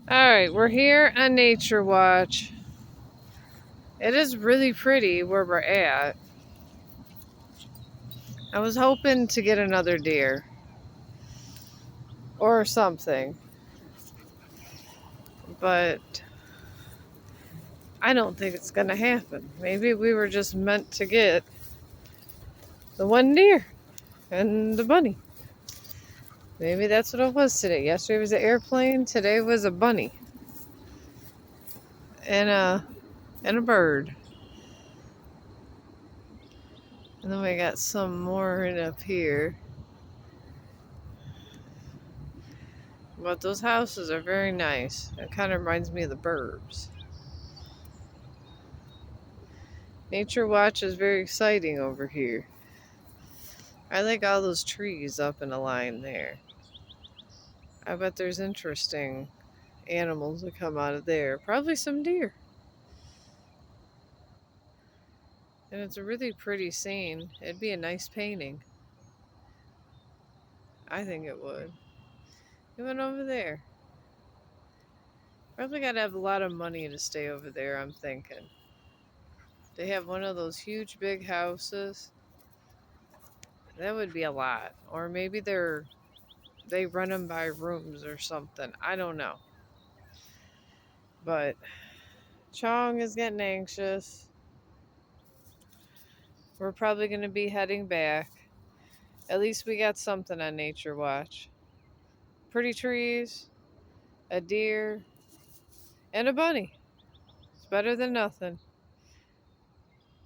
Alright, we're here on Nature Watch. It is really pretty where we're at. I was hoping to get another deer or something, but I don't think it's going to happen. Maybe we were just meant to get the one deer and the bunny. Maybe that's what it was today. Yesterday was an airplane, today was a bunny and a bird. And then we got some more in up here. But those houses are very nice. It kind of reminds me of the burbs. Nature Watch is very exciting over here. I like all those trees up in a line there. I bet there's interesting animals that come out of there. Probably some deer. And it's a really pretty scene. It'd be a nice painting. I think it would. It went over there. Probably gotta have a lot of money to stay over there, I'm thinking. They have one of those huge big houses. That would be a lot. Or maybe they run them by rooms or something. I don't know. But Chong is getting anxious. We're probably going to be heading back. At least we got something on Nature Watch. Pretty trees, a deer, and a bunny. It's better than nothing.